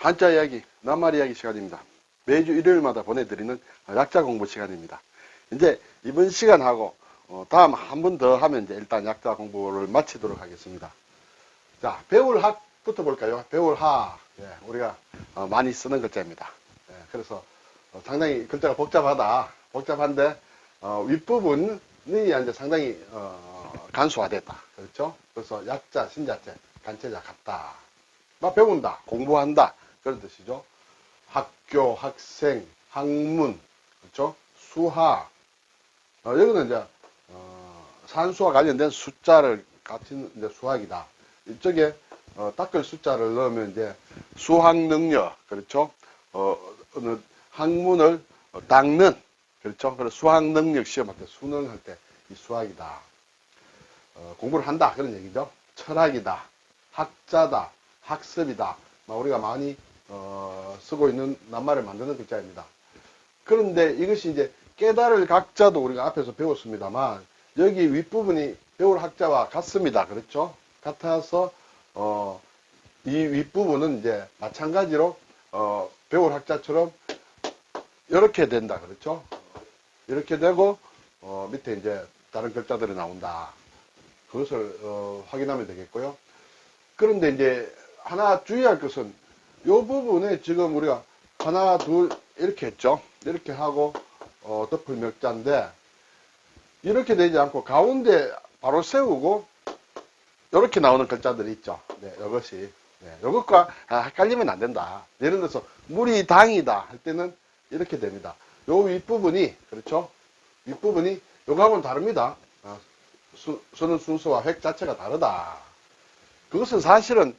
한자 이야기, 낱말 이야기 시간입니다. 매주 일요일마다 보내드리는 약자 공부 시간입니다. 이제 이번 시간하고 다음 한 번 더 하면 이제 일단 약자 공부를 마치도록 하겠습니다. 자, 배울 학부터 볼까요? 배울 학. 예, 우리가 많이 쓰는 글자입니다. 예, 그래서 상당히 글자가 복잡한데 윗부분이 이제 상당히 간소화됐다. 그렇죠? 그래서 약자, 신자체, 간체자 같다. 막 배운다, 공부한다. 그런 뜻이죠. 학교, 학생, 학문, 그렇죠? 수학. 여기는 이제 산수와 관련된 숫자를 가진 이제 수학이다. 이쪽에 닦을 숫자를 넣으면 이제 수학 능력, 그렇죠? 어느 학문을 닦는, 그렇죠? 그래서 수학 능력 시험할 때 수능할 때 이 수학이다. 공부를 한다 그런 얘기죠. 철학이다, 학자다, 학습이다. 우리가 많이 쓰고 있는 낱말을 만드는 글자입니다. 그런데 이것이 이제 깨달을 각자도 우리가 앞에서 배웠습니다만 여기 윗부분이 배울 학자와 같습니다. 그렇죠? 같아서 이 윗부분은 이제 마찬가지로 배울 학자처럼 이렇게 된다. 그렇죠? 이렇게 되고 밑에 이제 다른 글자들이 나온다. 그것을 확인하면 되겠고요. 그런데 이제 하나 주의할 것은 이 부분에 지금 우리가 하나, 둘 이렇게 했죠. 이렇게 하고 덮을 몇 자인데 이렇게 되지 않고 가운데 바로 세우고 이렇게 나오는 글자들이 있죠. 네, 이것이 이것과 헷갈리면 안 된다. 예를 들어서 물이 당이다 할 때는 이렇게 됩니다. 요 윗부분이, 그렇죠? 윗부분이 요거하고는 다릅니다. 쓰는 순서와 획 자체가 다르다. 그것은 사실은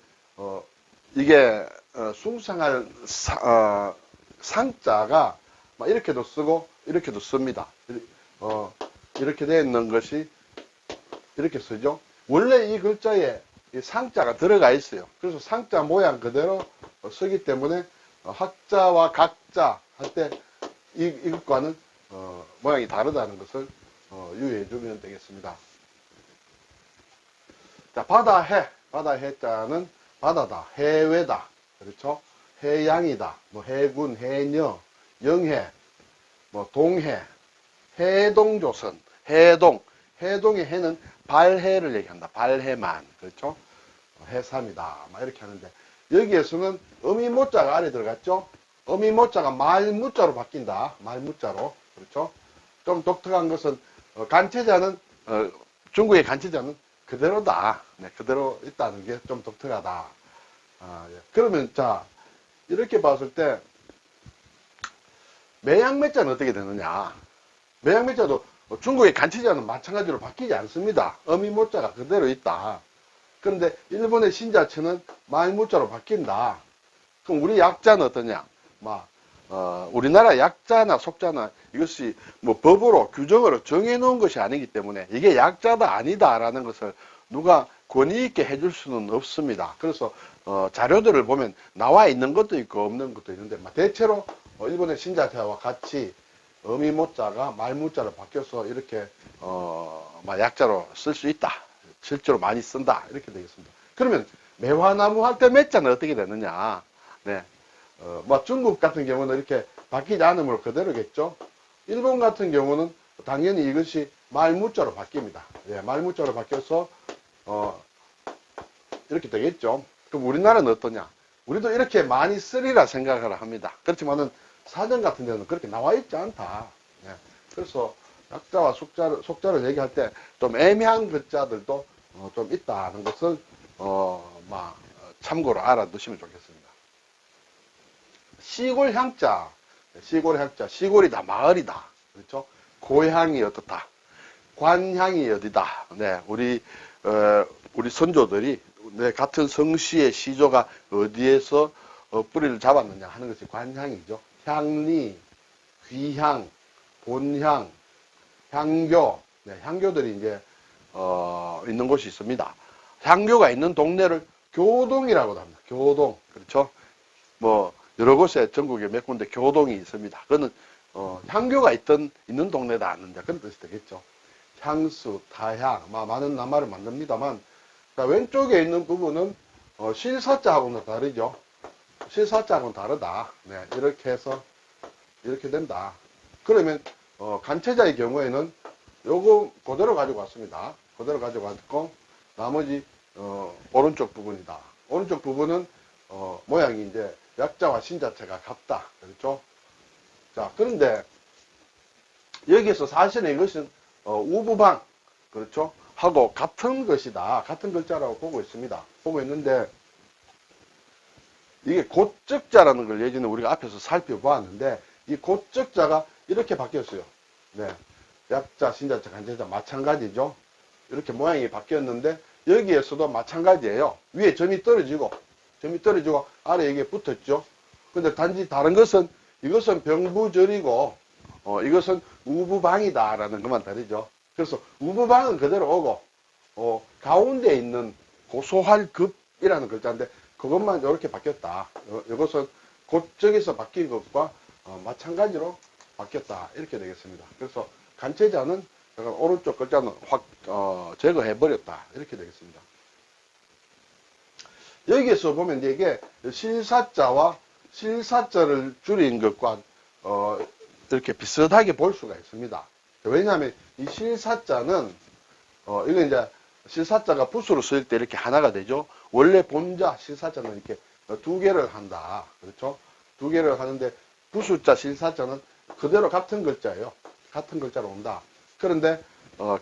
이게 숭상할 상자가 이렇게도 쓰고 이렇게도 씁니다. 이렇게 되어 있는 것이 이렇게 쓰죠. 원래 이 글자에 이 상자가 들어가 있어요. 그래서 상자 모양 그대로 쓰기 때문에 학자와 각자 할 때 이것과는 모양이 다르다는 것을 유의해 주면 되겠습니다. 자, 바다해. 바다해 자는 바다다, 해외다, 그렇죠? 해양이다, 해군, 해녀, 영해, 동해, 해동조선, 해동. 해동의 해는 발해를 얘기한다. 발해만, 그렇죠? 해삼이다, 이렇게 하는데 여기에서는 어미모자가 아래 들어갔죠? 어미모자가 말무자로 바뀐다. 말무자로, 그렇죠? 좀 독특한 것은 간체자는 중국의 간체자는 그대로다. 네, 그대로 있다는 게 좀 독특하다. 예. 그러면 자 이렇게 봤을 때 매양매자는 어떻게 되느냐? 매양매자도 중국의 간체자는 마찬가지로 바뀌지 않습니다. 어미모자가 그대로 있다. 그런데 일본의 신자체는 말무자로 바뀐다. 그럼 우리 약자는 어떠냐? 우리나라 약자나 속자나 이것이 법으로 규정으로 정해놓은 것이 아니기 때문에 이게 약자다 아니다라는 것을 누가 권위 있게 해줄 수는 없습니다. 그래서 자료들을 보면 나와 있는 것도 있고 없는 것도 있는데 대체로 일본의 신자체와 같이 어미모자가 말무자로 바뀌어서 이렇게 약자로 쓸 수 있다. 실제로 많이 쓴다. 이렇게 되겠습니다. 그러면 매화나무 할 때 매자는 어떻게 되느냐? 네. 중국 같은 경우는 이렇게 바뀌지 않으므로 그대로겠죠. 일본 같은 경우는 당연히 이것이 말무자로 바뀝니다. 예, 말무자로 바뀌어서 이렇게 되겠죠. 그럼 우리나라는 어떠냐? 우리도 이렇게 많이 쓰리라 생각을 합니다. 그렇지만은 사전 같은 데는 그렇게 나와 있지 않다. 예, 그래서 약자와 속자를 얘기할 때 좀 애매한 글자들도 좀 있다는 것을 참고로 알아두시면 좋겠습니다. 시골향자, 시골향자, 시골이다, 마을이다, 그렇죠? 고향이 어떻다, 관향이 어디다. 네, 우리 선조들이 같은 성씨의 시조가 어디에서 뿌리를 잡았느냐 하는 것이 관향이죠. 향리, 귀향, 본향, 향교, 네, 향교들이 이제 있는 곳이 있습니다. 향교가 있는 동네를 교동이라고도 합니다. 교동, 그렇죠? 여러 곳에 전국에 몇 군데 교동이 있습니다. 그거는 향교가 있는 동네다 아는 그런 뜻이 되겠죠. 향수, 다향, 많은 낱말을 만듭니다만 왼쪽에 있는 부분은 실사자하고는 다르죠. 실사자하고는 다르다. 네, 이렇게 해서 이렇게 된다. 그러면 간체자의 경우에는 요거 그대로 가지고 왔습니다. 그대로 가지고 왔고 나머지 오른쪽 부분이다. 오른쪽 부분은 모양이 이제 약자와 신자체가 같다. 그렇죠? 자, 그런데 여기서 사실은 이것은 우부방, 그렇죠? 하고 같은 것이다. 같은 글자라고 보고 있습니다. 보고 있는데 이게 고적자라는 걸 예전에 우리가 앞에서 살펴보았는데 이 고적자가 이렇게 바뀌었어요. 네, 약자, 신자체, 간체자 마찬가지죠. 이렇게 모양이 바뀌었는데 여기에서도 마찬가지예요. 위에 점이 떨어지고 아래 여기에 붙었죠. 근데 단지 다른 것은 이것은 병부절이고 이것은 우부방이다라는 것만 다르죠. 그래서 우부방은 그대로 오고 가운데 있는 고소할급이라는 글자인데 그것만 이렇게 바뀌었다. 이것은 고적에서 바뀐 것과 마찬가지로 바뀌었다. 이렇게 되겠습니다. 그래서 간체자는 오른쪽 글자는 확 제거해 버렸다. 이렇게 되겠습니다. 여기에서 보면 이게 실사자와 실사자를 줄인 것과 이렇게 비슷하게 볼 수가 있습니다. 왜냐하면 이 실사자는 이거 이제 실사자가 붓으로 쓸 때 이렇게 하나가 되죠. 원래 본자 실사자는 이렇게 두 개를 한다. 그렇죠? 두 개를 하는데 부수자 실사자는 그대로 같은 글자예요. 같은 글자로 온다. 그런데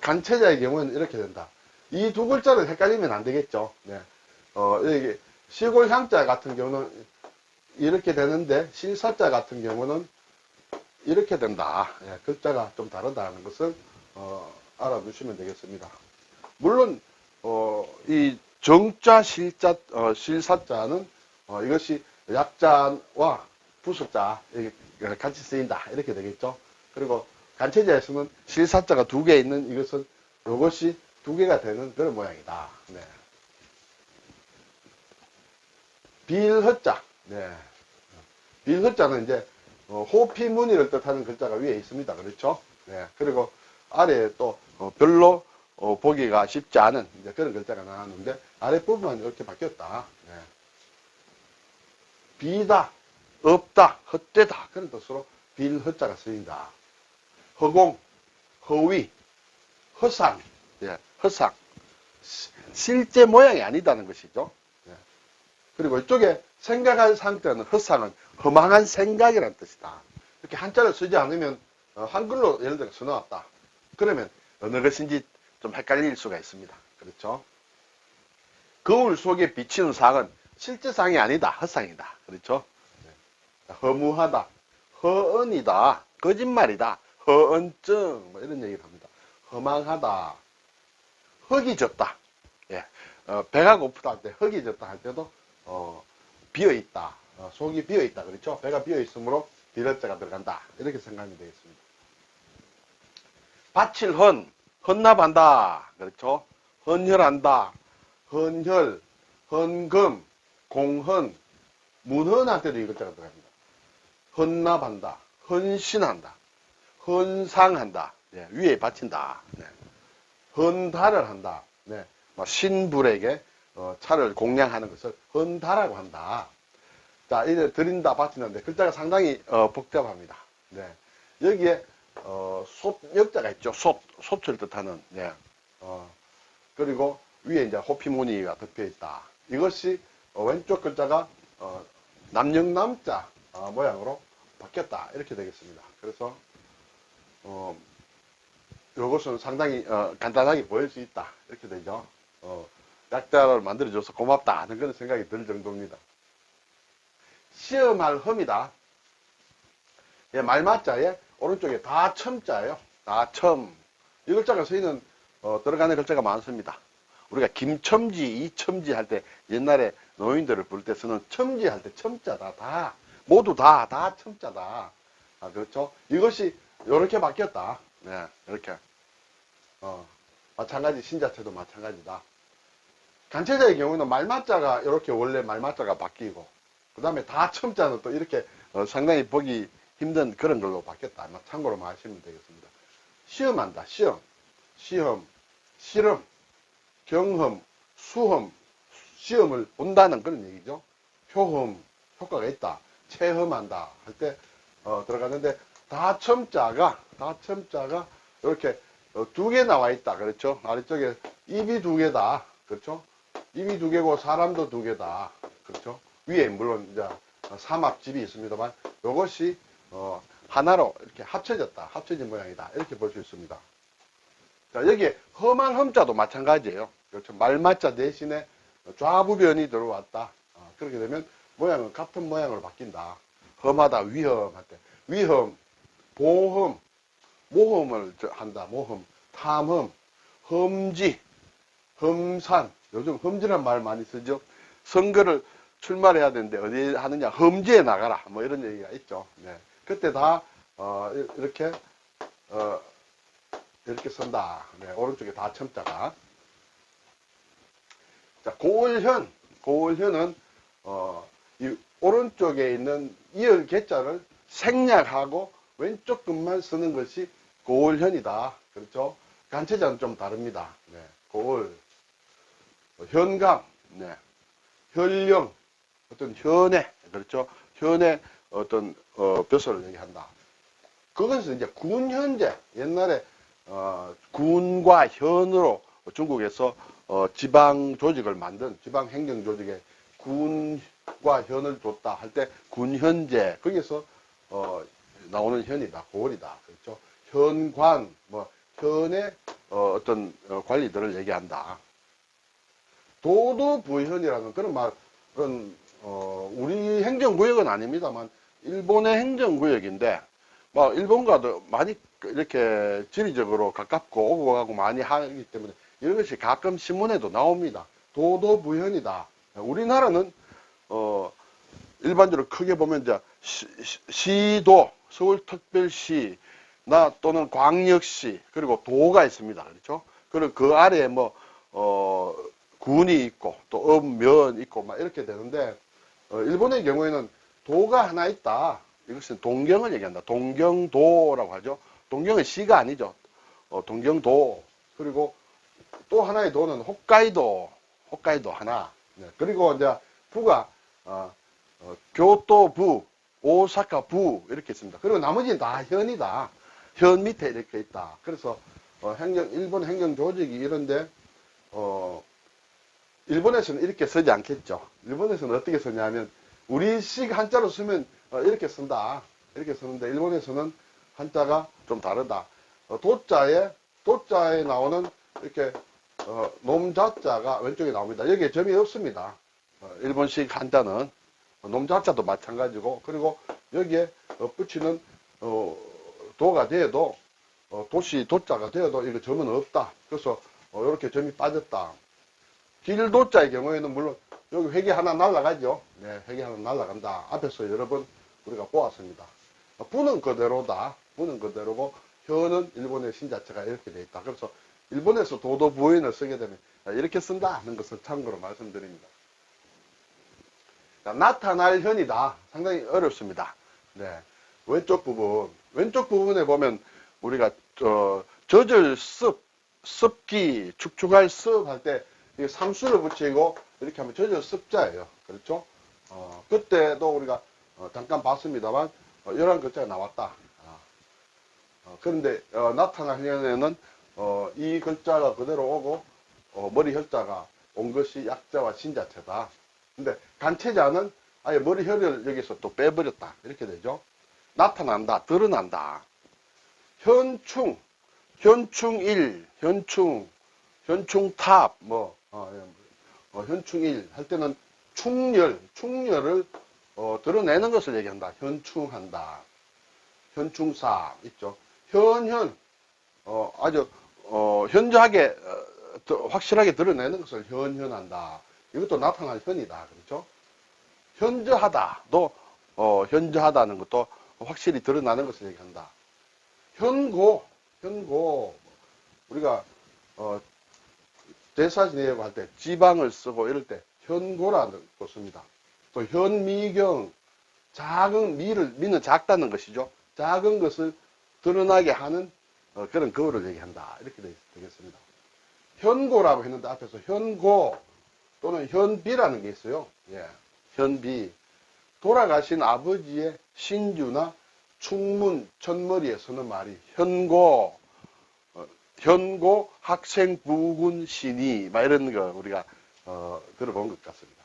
간체자의 경우는 이렇게 된다. 이 두 글자를 헷갈리면 안 되겠죠. 네. 여기 시골향자 같은 경우는 이렇게 되는데 실사자 같은 경우는 이렇게 된다. 예, 글자가 좀 다르다는 것을 알아두시면 되겠습니다. 물론 이 정자 실자 실사자는 이것이 약자와 부수자 같이 쓰인다. 이렇게 되겠죠. 그리고 간체자에서는 실사자가 두 개 있는 이것은 이것이 두 개가 되는 그런 모양이다. 네. 빌허자. 네. 빌허자는 이제 호피무늬를 뜻하는 글자가 위에 있습니다. 그렇죠? 네. 그리고 아래에 또 별로 보기가 쉽지 않은 이제 그런 글자가 나왔는데 아랫부분만 이렇게 바뀌었다. 네. 비다, 없다, 헛되다 그런 뜻으로 빌허자가 쓰인다. 허공, 허위, 허상, 예, 허상. 실제 모양이 아니다는 것이죠. 예. 그리고 이쪽에 생각할 상태는 허상은 허망한 생각이라는 뜻이다. 이렇게 한자를 쓰지 않으면 한글로 예를 들어 써놓았다. 그러면 어느 것인지 좀 헷갈릴 수가 있습니다. 그렇죠? 거울 속에 비치는 상은 실제 상이 아니다. 허상이다. 그렇죠? 허무하다. 허언이다. 거짓말이다. 허언증. 뭐 이런 얘기를 합니다. 허망하다. 흙이 졌다. 예. 배가 고프다 할 때 흙이 졌다 할 때도 비어있다. 속이 비어있다. 그렇죠? 배가 비어있으므로 비어자가 들어간다. 이렇게 생각하면 되겠습니다. 바칠 헌. 헌납한다. 그렇죠? 헌혈한다. 헌혈. 헌금. 공헌. 문헌할 때도 이 글자가 들어갑니다. 헌납한다. 헌신한다. 헌상한다. 네, 위에 바친다. 네. 헌달을 한다. 네. 신불에게 차를 공양하는 것을 헌다라고 한다. 자, 이제 드린다, 바치는데 글자가 상당히 복잡합니다. 네. 여기에 솥역자가 있죠. 솥을 뜻하는. 네. 그리고 위에 이제 호피무늬가 덮여 있다. 이것이 왼쪽 글자가 남영남자 모양으로 바뀌었다. 이렇게 되겠습니다. 그래서 이것은 상당히 간단하게 보일 수 있다. 이렇게 되죠. 약자를 만들어줘서 고맙다 하는 그런 생각이 들 정도입니다. 시험할 험이다. 예, 말맞자에 오른쪽에 다첨자예요. 다첨. 이 글자가 쓰이는 들어가는 글자가 많습니다. 우리가 김첨지, 이첨지 할 때 옛날에 노인들을 부를 때 쓰는 첨지 할 때 첨자다. 다 모두 다 첨자다. 그렇죠? 이것이 이렇게 바뀌었다. 네, 이렇게. 마찬가지 신자체도 마찬가지다. 간체자의 경우는 말맞자가 이렇게 원래 말맞자가 바뀌고 그 다음에 다첨자는 또 이렇게 상당히 보기 힘든 그런 걸로 바뀌었다. 참고로 아시면 되겠습니다. 시험한다. 시험, 실험, 경험, 수험, 시험을 본다는 그런 얘기죠. 효험, 효과가 있다. 체험한다. 할 때, 들어가는데, 다첨자가 이렇게 두 개 나와 있다. 그렇죠? 아래쪽에 입이 두 개다. 그렇죠? 입이 두 개고 사람도 두 개다. 그렇죠? 위에 물론 이제 삼합집이 있습니다만 이것이 하나로 이렇게 합쳐진 모양이다. 이렇게 볼 수 있습니다. 자, 여기에 험한 험자도 마찬가지예요. 그렇죠? 말마자 대신에 좌부변이 들어왔다. 그렇게 되면 모양은 같은 모양으로 바뀐다. 험하다, 위험할 때. 위험, 보험, 모험을 한다. 모험, 탐험, 험지, 험산. 요즘 험지란 말 많이 쓰죠. 선거를 출마해야 되는데 어디 하느냐? 험지에 나가라. 뭐 이런 얘기가 있죠. 네. 그때 다 이렇게 이렇게 쓴다. 네. 오른쪽에 다 첨자가. 자, 고을현은 이 오른쪽에 있는 이을 개자를 생략하고 왼쪽 끝만 쓰는 것이 고을현이다. 그렇죠? 간체자는 좀 다릅니다. 네. 고을, 현감, 네. 현령, 어떤 현해, 그렇죠? 현해 어떤 벼슬을 얘기한다. 그것은 이제 군현제, 옛날에 군과 현으로 중국에서 지방 조직을 만든 지방 행정 조직에 군과 현을 줬다 할 때 군현제, 거기서 나오는 현이다, 고을이다. 그렇죠? 현관, 뭐 현의 어떤 관리들을 얘기한다. 도도부현이라는 그런 말, 그런 우리 행정구역은 아닙니다만 일본의 행정구역인데 뭐 일본과도 많이 이렇게 지리적으로 가깝고 오고 가고 많이 하기 때문에 이런 것이 가끔 신문에도 나옵니다. 도도부현이다. 우리나라는 일반적으로 크게 보면 이제 시도, 서울특별시, 나 또는 광역시, 그리고 도가 있습니다. 그렇죠? 그리고 그 아래에 뭐 군이 있고 또 면 있고 막 이렇게 되는데 일본의 경우에는 도가 하나 있다. 이것은 동경을 얘기한다. 동경도라고 하죠. 동경은 시가 아니죠. 동경도. 그리고 또 하나의 도는 홋카이도 하나. 네. 그리고 이제 부가 교토부, 오사카부 이렇게 있습니다. 그리고 나머지는 다 현이다. 현 밑에 이렇게 있다. 그래서 일본 행정 조직이 이런데 일본에서는 이렇게 쓰지 않겠죠. 일본에서는 어떻게 쓰냐면 우리식 한자로 쓰면 이렇게 쓴다. 이렇게 쓰는데 일본에서는 한자가 좀 다르다. 도자에 나오는 이렇게 놈자자가 왼쪽에 나옵니다. 여기에 점이 없습니다. 일본식 한자는 놈자자도 마찬가지고, 그리고 여기에 붙이는 도가 되어도 도시 도자가 되어도 이거 점은 없다. 그래서 이렇게 점이 빠졌다. 길도자의 경우에는 물론 여기 회기 하나 날아가죠. 네, 회기 하나 날아간다. 앞에서 여러 번 우리가 보았습니다. 부는 그대로다. 부는 그대로고 현은 일본의 신자체가 이렇게 되어 있다. 그래서 일본에서 도도부현을 쓰게 되면 이렇게 쓴다 하는 것을 참고로 말씀드립니다. 자, 나타날 현이다. 상당히 어렵습니다. 네, 왼쪽 부분에 보면 우리가 젖을 습기, 축축할 습 할 때 삼수를 붙이고 이렇게 하면 젖을 습자예요. 그렇죠? 그때도 우리가 잠깐 봤습니다만 이런 글자가 나왔다. 그런데 나타날 현에는 이 글자가 그대로 오고 머리 혈자가 온 것이 약자와 신자체다. 근데 간체자는 아예 머리 혈을 여기서 또 빼버렸다. 이렇게 되죠. 나타난다, 드러난다. 현충일, 현충탑, 현충일 할 때는 충렬을 드러내는 것을 얘기한다. 현충한다. 현충사 있죠. 아주 현저하게 확실하게 드러내는 것을 현현한다. 이것도 나타날 현이다. 그렇죠? 현저하다도 현저하다는 것도 확실히 드러나는 것을 얘기한다. 현고 우리가 대사 지내려고 할 때 지방을 쓰고 이럴 때 현고라는 거 씁니다. 또 현미경, 미는 작다는 것이죠. 작은 것을 드러나게 하는 그런 거울을 얘기한다. 이렇게 되겠습니다. 현고라고 했는데 앞에서 현고 또는 현비라는 게 있어요. 예, 현비. 돌아가신 아버지의 신주나 충문, 첫머리에 서는 말이 현고, 학생 부군 신이, 막 이런 거 우리가, 들어본 것 같습니다.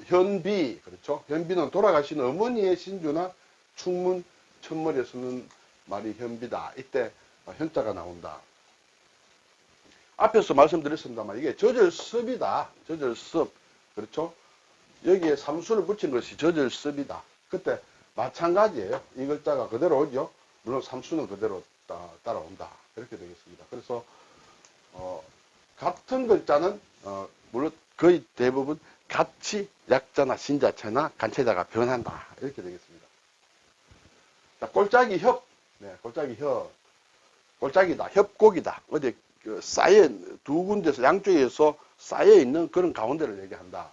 현비, 그렇죠? 현비는 돌아가신 어머니의 신주나 충문, 첫머리에 서는 말이 현비다. 이때 현자가 나온다. 앞에서 말씀드렸습니다만 이게 저절습이다. 저절습. 그렇죠? 여기에 삼수를 붙인 것이 저절습이다. 그때 마찬가지예요. 이 글자가 그대로 오죠. 물론 삼수는 그대로 따라온다. 이렇게 되겠습니다. 그래서 같은 글자는 물론 거의 대부분 같이 약자나 신자체나 간체자가 변한다. 이렇게 되겠습니다. 자, 꼴짝이 협. 네, 꼴짝이 협. 꼴짝이다. 협곡이다. 어디 쌓여 두 군데서 양쪽에서 쌓여 있는 그런 가운데를 얘기한다.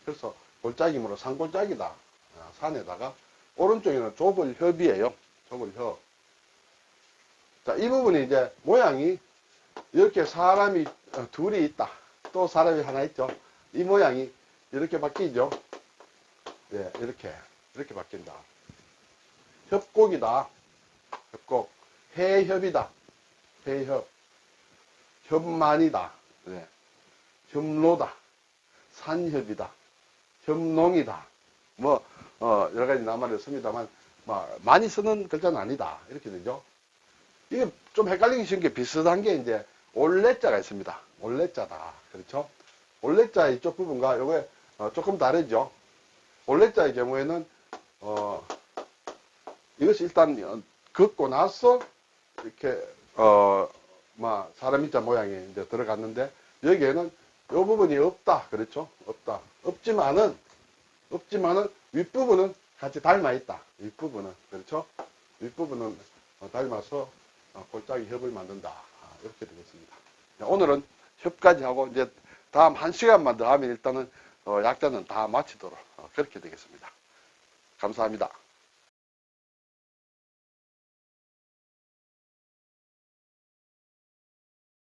그래서 골짜기므로 산골짜기다. 산에다가 오른쪽에는 좁을 협이에요. 좁을 협. 자, 이 부분이 이제 모양이 이렇게 사람이 둘이 있다. 또 사람이 하나 있죠. 이 모양이 이렇게 바뀌죠. 네, 이렇게 바뀐다. 협곡이다. 협곡. 해협이다. 해협. 협만이다. 네. 협로다. 산협이다. 협농이다. 뭐, 여러 가지 낱말을 씁니다만, 많이 쓰는 글자는 아니다. 이렇게 되죠. 이게 좀 헷갈리기 쉬운 게 비슷한 게 이제 올레자가 있습니다. 올레자다. 그렇죠? 올레자 이쪽 부분과 요게 조금 다르죠. 올레자의 경우에는, 이것이 일단 긋고 나서 이렇게, 사람 인자 모양이 이제 들어갔는데, 여기에는 요 부분이 없다. 그렇죠? 없다. 없지만은 윗부분은 같이 닮아 있다. 윗부분은. 그렇죠? 윗부분은 닮아서 골짜기 협을 만든다. 이렇게 되겠습니다. 오늘은 협까지 하고 이제 다음 1시간만 더 하면 일단은 약자는 다 마치도록 그렇게 되겠습니다. 감사합니다.